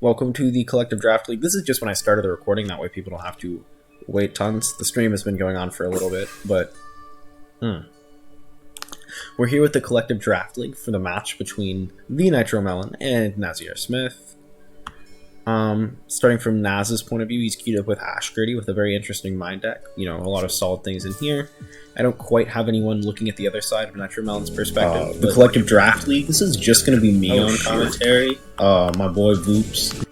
Welcome to the Collective Draft League. This is just when I started the recording, that way people don't have to wait tons. The stream has been going on for a little bit, but we're here with the Collective Draft League for the match between TheNitroMelon and NazSmith. Starting from Naz's point of view, he's queued up with Ash Gritty with a very interesting mind deck. You know, a lot of solid things in here. I don't quite have anyone looking at the other side of NitroMelon's perspective. The Collective Draft League, this is just going to be me on commentary. My boy Voops.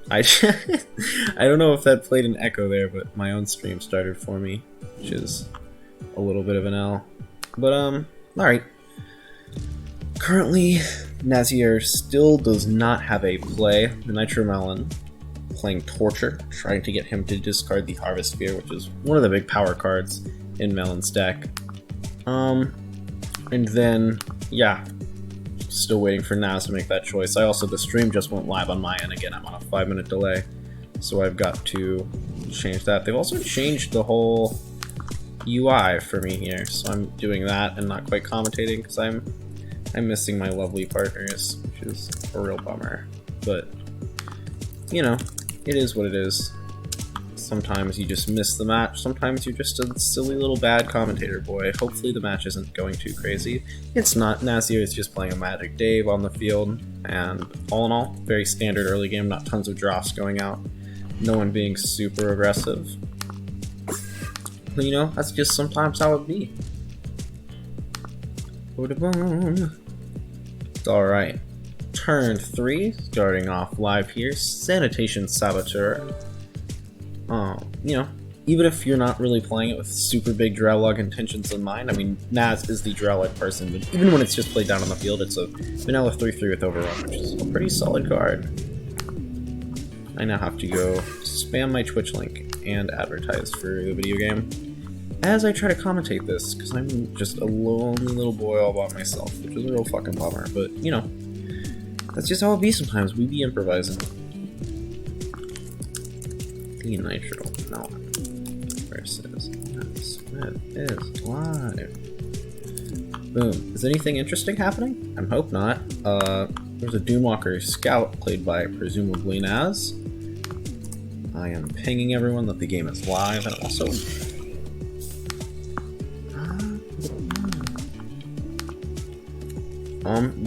I don't know if that played an echo there, but my own stream started for me, which is a little bit of an L. But, alright. Currently, Nazier still does not have a play. The NitroMelon playing Torture, trying to get him to discard the Harvest Sphere, which is one of the big power cards in Melon's deck. And then, yeah, still waiting for Naz to make that choice. The stream just went live on my end again. I'm on a 5-minute delay, so I've got to change that. They've also changed the whole UI for me here, so I'm doing that and not quite commentating because I'm missing my lovely partners, which is a real bummer. But, you know, it is what it is. Sometimes you just miss the match, sometimes you're just a silly little bad commentator boy. Hopefully the match isn't going too crazy. It's not. Nazier is just playing a Magic Dave on the field, and all in all, very standard early game, not tons of drafts going out. No one being super aggressive. But, you know, that's just sometimes how it be. Alright. Turn 3, starting off live here. Sanitation Saboteur. You know, even if you're not really playing it with super big Drowlog intentions in mind, I mean, Naz is the Drowlog person, but even when it's just played down on the field, it's a vanilla 3/3 with Overrun, which is a pretty solid card. I now have to go spam my Twitch link and advertise for the video game as I try to commentate this, because I'm just a lonely little boy all by myself, which is a real fucking bummer, but, you know, that's just how it be sometimes. We be improvising. TheNitroMelon versus NazSmith is live. Boom. Is anything interesting happening? I hope not. There's a Doomwalker Scout played by presumably Naz. I am pinging everyone that the game is live, and also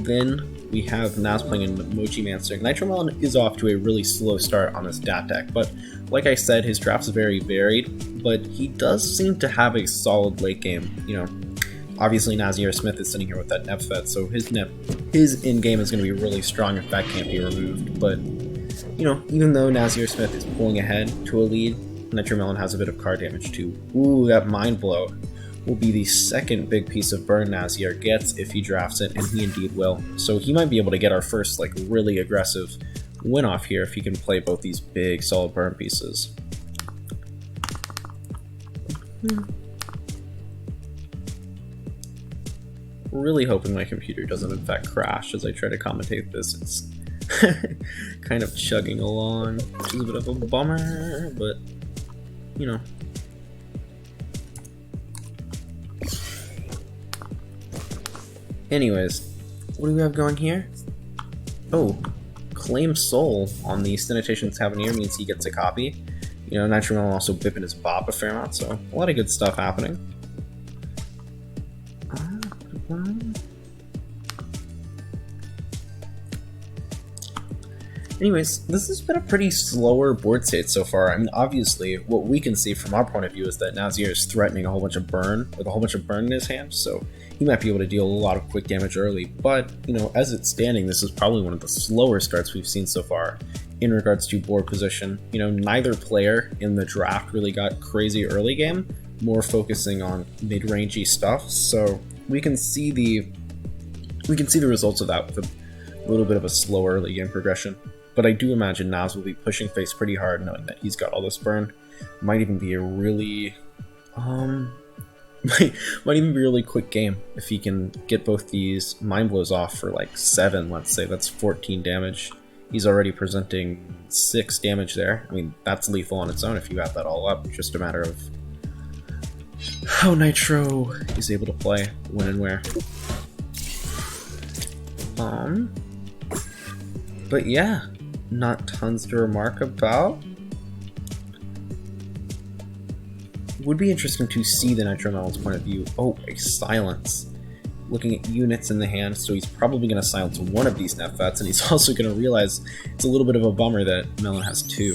then we have Naz playing in Mochi Mancer. NitroMelon is off to a really slow start on this DAT deck, but like I said, his draft's very varied, but he does seem to have a solid late game. You know, obviously NazSmith is sitting here with that Nepfet, so his in-game is going to be really strong if that can't be removed, but, you know, even though NazSmith is pulling ahead to a lead, NitroMelon has a bit of card damage too. Ooh, that Mind Blow will be the second big piece of burn Nazier gets if he drafts it, and he indeed will. So he might be able to get our first, like, really aggressive win off here if he can play both these big, solid burn pieces. Really hoping my computer doesn't in fact crash as I try to commentate this. It's kind of chugging along, which is a bit of a bummer, but, you know. Anyways, what do we have going here? Oh, Claim Soul on the Sanitation Tavernier means he gets a copy. You know, NitroMelon also bipping his bop a fair amount, so a lot of good stuff happening. Anyways, this has been a pretty slower board state so far. I mean, obviously, what we can see from our point of view is that Nazier is threatening a whole bunch of burn, with a whole bunch of burn in his hand, so he might be able to deal a lot of quick damage early. But, you know, as it's standing, this is probably one of the slower starts we've seen so far in regards to board position. You know, neither player in the draft really got crazy early game, more focusing on mid-rangey stuff, so we can see the results of that with a little bit of a slower early game progression. But I do imagine Naz will be pushing face pretty hard, knowing that he's got all this burn. Might even be a really, might even be a really quick game if he can get both these Mind Blows off for like 7, let's say. That's 14 damage. He's already presenting 6 damage there. I mean, that's lethal on its own if you add that all up. Just a matter of how Nitro is able to play when and where. But yeah, Not tons to remark about. Would be interesting to see the NitroMelon's point of view. Oh, a silence. Looking at units in the hand, so he's probably going to silence one of these Nefets, and he's also going to realize it's a little bit of a bummer that Melon has 2.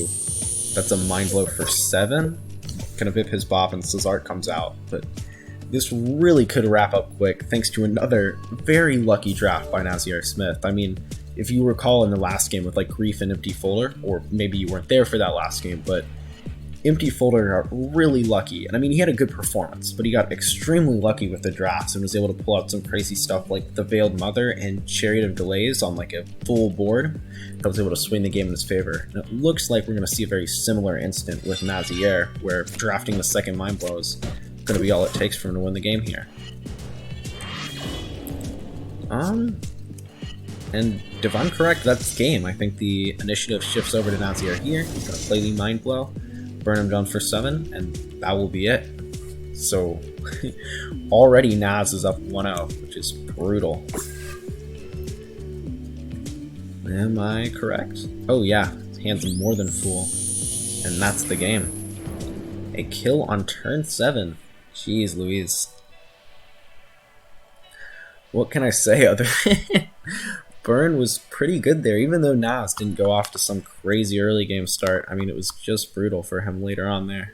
That's a Mind Blow for 7. Gonna VIP his Bop and Cesart comes out, but this really could wrap up quick thanks to another very lucky draft by NazSmith. I mean, if you recall in the last game with like Grief and Empty Folder, or maybe you weren't there for that last game, but Empty Folder are really lucky. And I mean, he had a good performance, but he got extremely lucky with the drafts and was able to pull out some crazy stuff like the Veiled Mother and Chariot of Delays on like a full board that was able to swing the game in his favor. And it looks like we're going to see a very similar instant with Nazier, where drafting the second Mind Blow is going to be all it takes for him to win the game here. And if I'm correct, that's game. I think the initiative shifts over to Nazier here. He's going to play the Mind Blow, burn him down for 7, and that will be it. So, already Naz is up 1-0, which is brutal. Am I correct? Oh yeah, his hand's more than full. And that's the game. A kill on turn 7. Jeez Louise. What can I say other than Burn was pretty good there, even though Naz didn't go off to some crazy early game start. I mean, it was just brutal for him later on there.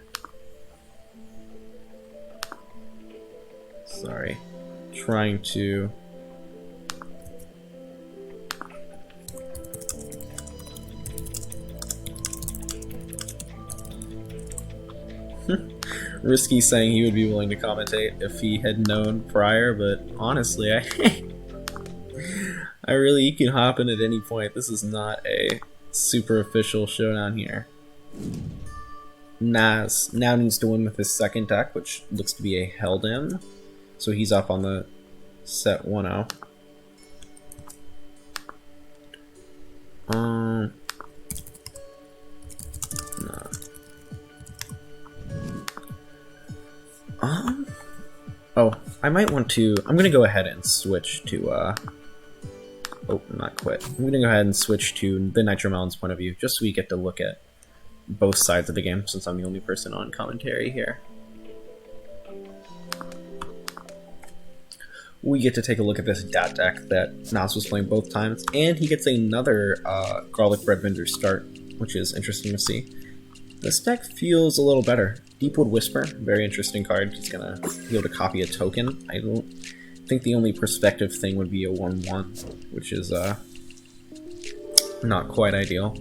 Sorry. Trying to... Risky saying he would be willing to commentate if he had known prior, but honestly, I really, you can hop in at any point. This is not a super official showdown here. Naz now needs to win with his second deck, which looks to be a Held In. So he's up on the set 1-0. No. Oh, I might want to... I'm going to go ahead and switch to... Oh, not quit. I'm going to go ahead and switch to the NitroMelon's point of view, just so we get to look at both sides of the game, since I'm the only person on commentary here. We get to take a look at this Dat deck that Naz was playing both times, and he gets another Garlic Bread Vendor start, which is interesting to see. This deck feels a little better. Deepwood Whisper, very interesting card. He's gonna be able to copy a token. I don't think the only perspective thing would be a 1-1, which is not quite ideal.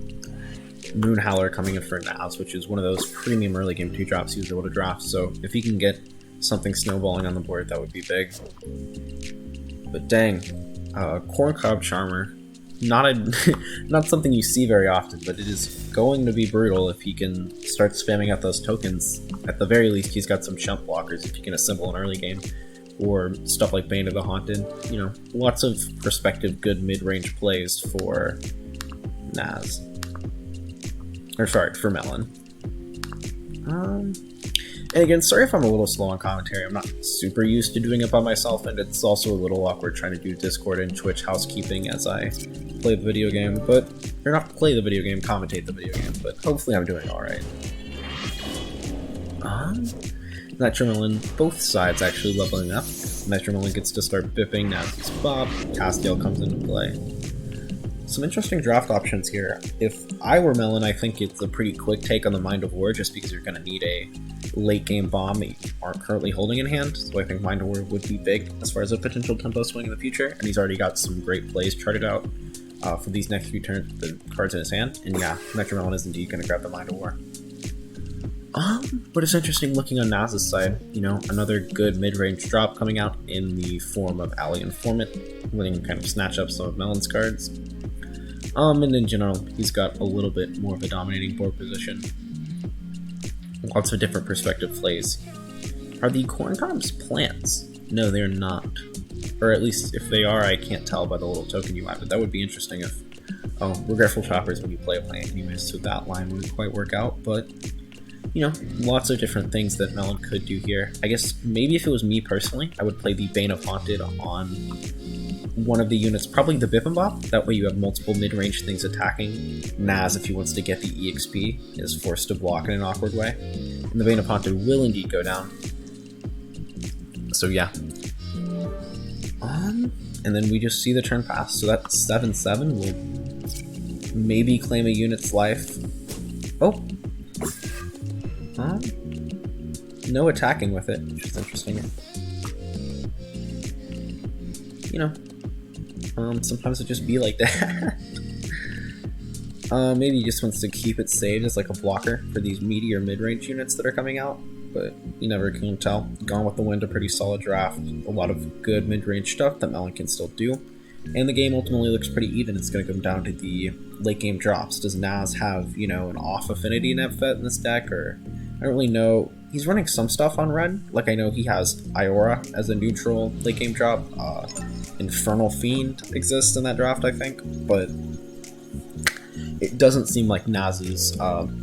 Moon Howler coming in for Naz, which is one of those premium early game 2 drops he was able to draft, so if he can get something snowballing on the board, that would be big. But dang, Corncob Charmer, not something you see very often, but it is going to be brutal if he can start spamming out those tokens. At the very least, he's got some chump blockers if he can assemble an early game, or stuff like Bane of the Haunted. You know, lots of prospective good mid-range plays for Naz. Or sorry, for Melon. And again, sorry if I'm a little slow on commentary. I'm not super used to doing it by myself, and it's also a little awkward trying to do Discord and Twitch housekeeping as I play the video game, but... or not play the video game, commentate the video game, but hopefully I'm doing alright. NitroMelon, both sides actually leveling up. NitroMelon gets to start bipping, Naz's Bop, Castiel comes into play. Some interesting draft options here. If I were Melon, I think it's a pretty quick take on the Mind of War, just because you're going to need a late game bomb that you aren't currently holding in hand, so I think Mind of War would be big as far as a potential tempo swing in the future, and he's already got some great plays charted out for these next few turns with the cards in his hand, and yeah, NitroMelon is indeed going to grab the Mind of War. But it's interesting looking on Naz's side, you know, another good mid-range drop coming out in the form of Alley Informant, letting him kind of snatch up some of Melon's cards. And in general, he's got a little bit more of a dominating board position. Lots of different perspective plays. Are the corn cobs plants? No, they're not. Or at least if they are, I can't tell by the little token you have, but that would be interesting if... oh, Regretful Choppers when you play a plant anyways, so that line wouldn't quite work out, but... you know, lots of different things that Melon could do here. I guess maybe if it was me personally, I would play the Bane of Haunted on one of the units, probably the Bip and Bop. That way you have multiple mid-range things attacking. Naz, if he wants to get the EXP, is forced to block in an awkward way. And the Vein of Haunted will indeed go down. So yeah. And then we just see the turn pass. So that's 7-7. We'll maybe claim a unit's life. Oh! No attacking with it, which is interesting. You know, sometimes it just be like that. Maybe he just wants to keep it saved as like a blocker for these meaty or mid-range units that are coming out, but you never can tell. Gone with the Wind, a pretty solid draft. A lot of good mid-range stuff that Melon can still do. And the game ultimately looks pretty even. It's going to come down to the late game drops. Does Naz have, you know, an off affinity Nebfet in this deck, or I don't really know. He's running some stuff on red. Like I know he has Iora as a neutral late game drop. Infernal Fiend exists in that draft, I think, but it doesn't seem like Naz's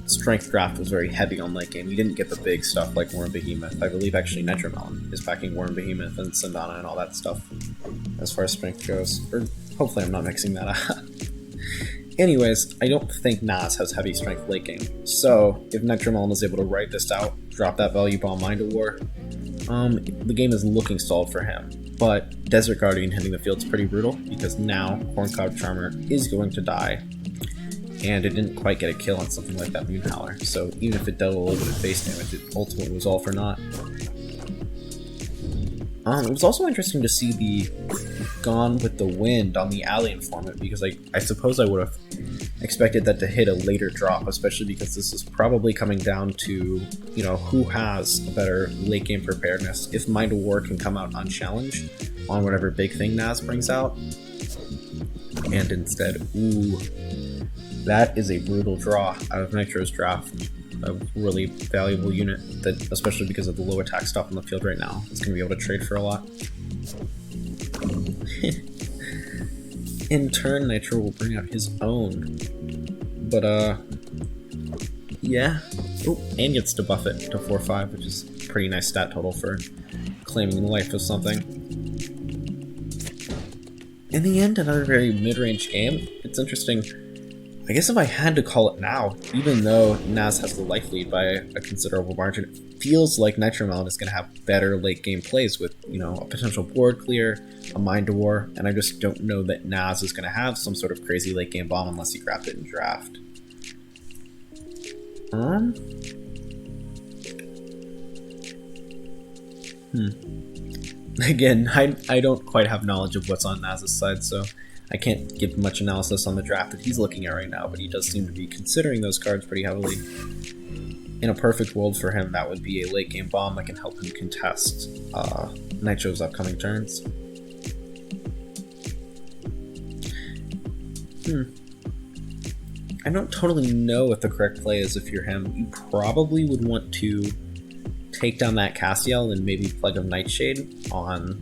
strength draft was very heavy on late game. He didn't get the big stuff like Worm Behemoth. I believe actually NitroMelon is backing Worm Behemoth and Sandana and all that stuff as far as strength goes. Or hopefully I'm not mixing that up. Anyways, I don't think Naz has heavy strength late game. So if NitroMelon is able to write this out, drop that value bomb Mind of War, the game is looking stalled for him. But Desert Guardian hitting the field is pretty brutal because now Corncob Charmer is going to die. And it didn't quite get a kill on something like that Moonhowler. So even if it dealt a little bit of base damage, it ultimately was all for naught. It was also interesting to see the Gone with the Wind on the Alien format, because I suppose I would have expected that to hit a later drop, especially because this is probably coming down to, you know, who has a better late game preparedness. If Mind of War can come out unchallenged on whatever big thing Naz brings out, and instead, ooh, that is a brutal draw out of Nitro's draft. A really valuable unit that, especially because of the low attack stuff on the field right now, is going to be able to trade for a lot. In turn, Nitro will bring out his own. But, yeah. Oh, and gets to buff it to 4-5, which is a pretty nice stat total for claiming the life of something. In the end, another very mid-range game. It's interesting. I guess if I had to call it now, even though Naz has the life lead by a considerable margin, it feels like NitroMelon is going to have better late game plays with, you know, a potential board clear, a Mind of War, and I just don't know that Naz is going to have some sort of crazy late game bomb unless he grabbed it in draft. Again, I don't quite have knowledge of what's on Naz's side, so I can't give much analysis on the draft that he's looking at right now, but he does seem to be considering those cards pretty heavily. In a perfect world for him, that would be a late game bomb that can help him contest Nitro's upcoming turns. I don't totally know what the correct play is if you're him. You probably would want to take down that Castiel and maybe Plague of Nightshade on,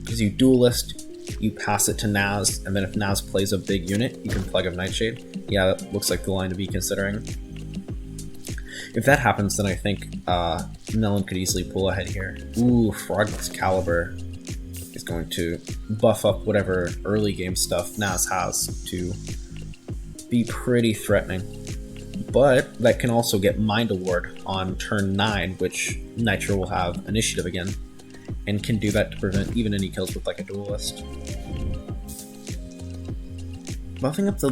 because you duelist, you pass it to Naz, and then if Naz plays a big unit, you can Plague of Nightshade. Yeah, that looks like the line to be considering. If that happens, then I think Melon could easily pull ahead here. Ooh, Frog's Caliber is going to buff up whatever early game stuff Naz has to be pretty threatening. But that can also get Mind Award on turn 9, which Nitro will have initiative again, and can do that to prevent even any kills with like a duelist. Buffing up the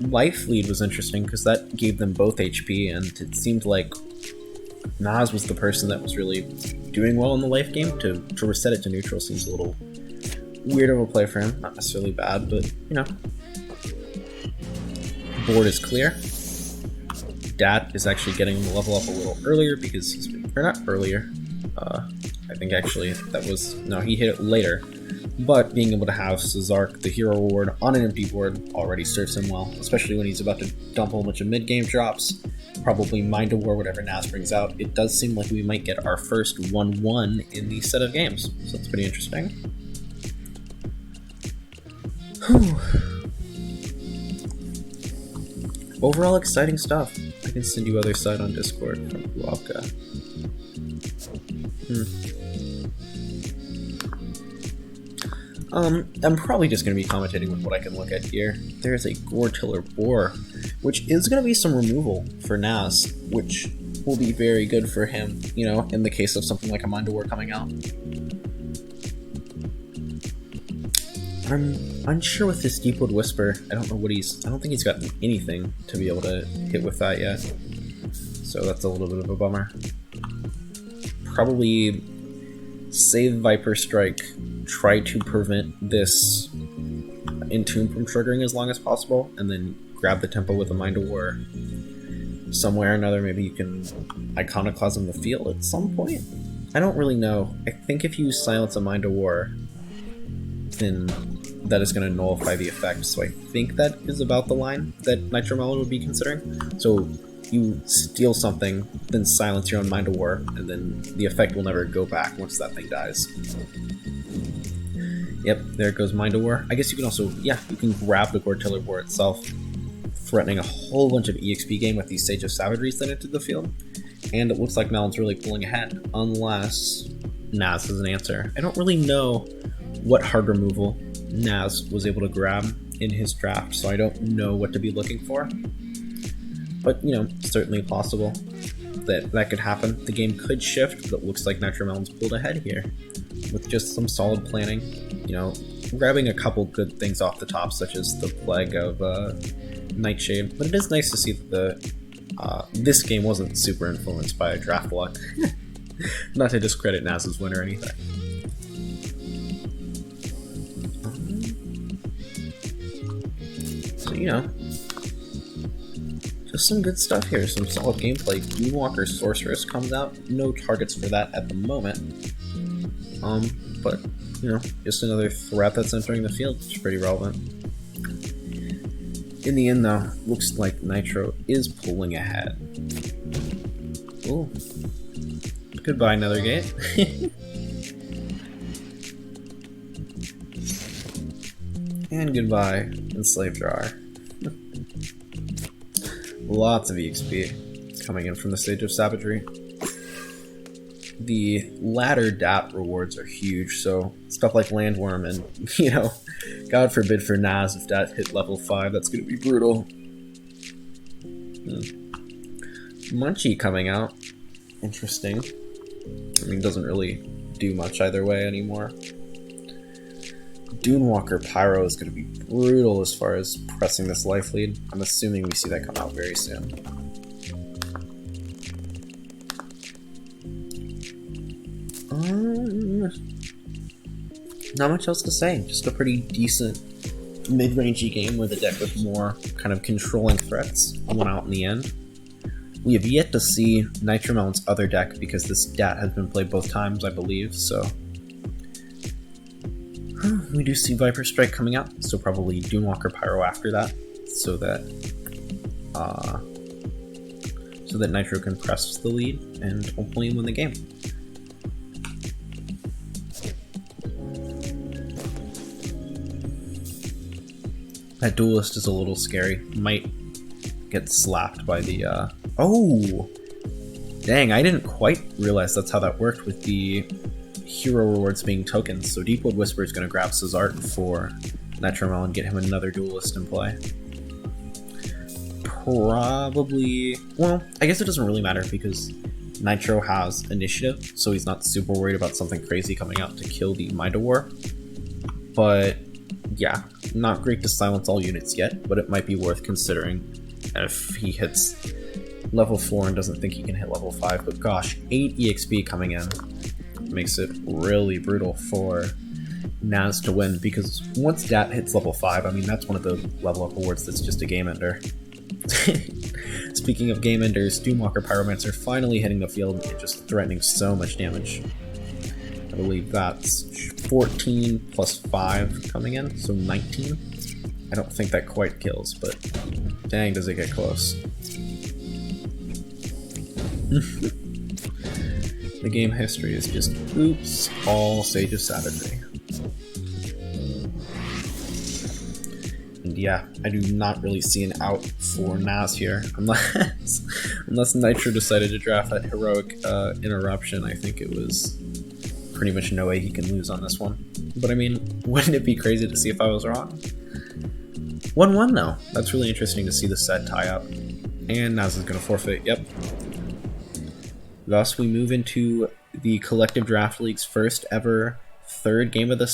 life lead was interesting because that gave them both HP, and it seemed like Naz was the person that was really doing well in the life game. To reset it to neutral seems a little weird of a play for him. Not necessarily bad, but you know. Board is clear. Dat is actually getting him to level up a little earlier because he's been, or not earlier. I think actually that was, no, he hit it later. But being able to have Cesark, the hero reward, on an empty board already serves him well, especially when he's about to dump a whole bunch of mid-game drops. Probably Mind of War, whatever Naz brings out. It does seem like we might get our first 1-1 in these set of games, so that's pretty interesting. Whew. Overall exciting stuff. I can send you other side on Discord from Huavka. I'm probably just going to be commentating with what I can look at here. There's a Gore-Tiller Boar, which is going to be some removal for Naz, which will be very good for him, you know, in the case of something like a Mind of War coming out. I'm unsure with this Deepwood Whisper. I don't think he's got anything to be able to hit with that yet. So that's a little bit of a bummer. Probably save Viper Strike, try to prevent this Entomb from triggering as long as possible, and then grab the tempo with a Mind of War. Somewhere or another, maybe you can Iconoclasm the field at some point? I don't really know. I think if you silence a Mind of War, then that is going to nullify the effect, so I think that is about the line that NitroMelon would be considering. So you steal something, then silence your own Mind of War, and then the effect will never go back once that thing dies. Yep, there goes Mind of War. I guess you can also, yeah, you can grab the Gore-Tiller Boar itself, threatening a whole bunch of EXP game with these Sage of Savageries that entered the field, and it looks like Melon's really pulling ahead, unless Naz has an answer. I don't really know what hard removal Naz was able to grab in his draft, so I don't know what to be looking for. But, you know, certainly possible that could happen. The game could shift, but it looks like NitroMelon's pulled ahead here with just some solid planning. You know, grabbing a couple good things off the top, such as the Plague of Nightshade. But it is nice to see that this game wasn't super influenced by draft luck. Not to discredit Naz's win or anything. So, you know, just some good stuff here, some solid gameplay. Moonwalker Sorceress comes out, no targets for that at the moment. But, you know, just another threat that's entering the field, which is pretty relevant. In the end, though, looks like Nitro is pulling ahead. Ooh. Goodbye, Nethergate. And goodbye, Enslaved Jar. Lots of EXP coming in from the Sage of Savagery. The latter DAT rewards are huge, so stuff like Landworm and, you know, God forbid for Naz if DAT hit level 5, that's going to be brutal. Munchie coming out. Interesting. I mean, doesn't really do much either way anymore. Dunewalker Pyro is going to be brutal as far as pressing this life lead. I'm assuming we see that come out very soon. Not much else to say. Just a pretty decent mid-rangey game with a deck with more kind of controlling threats won out in the end. We have yet to see NitroMelon's other deck because this DAT has been played both times, I believe, so... We do see Viper Strike coming out, so probably Dunewalker Pyro after that, so that Nitro can press the lead and hopefully win the game. That Duelist is a little scary. Might get slapped by the, Oh! Dang, I didn't quite realize that's how that worked with the hero rewards being tokens. So Deepwood Whisper is going to grab Cesart for NitroMelon and get him another Duelist in play. Probably... Well, I guess it doesn't really matter because Nitro has initiative, so he's not super worried about something crazy coming out to kill the Mind of War. But, yeah, not great to silence all units yet, but it might be worth considering if he hits level 4 and doesn't think he can hit level 5. But gosh, 8 EXP coming in makes it really brutal for Naz to win, because once DAT hits level 5, I mean, that's one of the level up awards that's just a game ender. Speaking of game enders, Doomwalker Pyromancer finally hitting the field and just threatening so much damage. I believe that's 14 plus 5 coming in, so 19. I don't think that quite kills, but dang, does it get close. The game history is just, oops, all Sage of Savagery. And yeah, I do not really see an out for Naz here, unless Nitro decided to draft that heroic interruption. I think it was pretty much no way he can lose on this one. But I mean, wouldn't it be crazy to see if I was wrong? 1-1 though. That's really interesting to see the set tie up. And Naz is going to forfeit, yep. Thus, we move into the Collective Draft League's first ever third game of the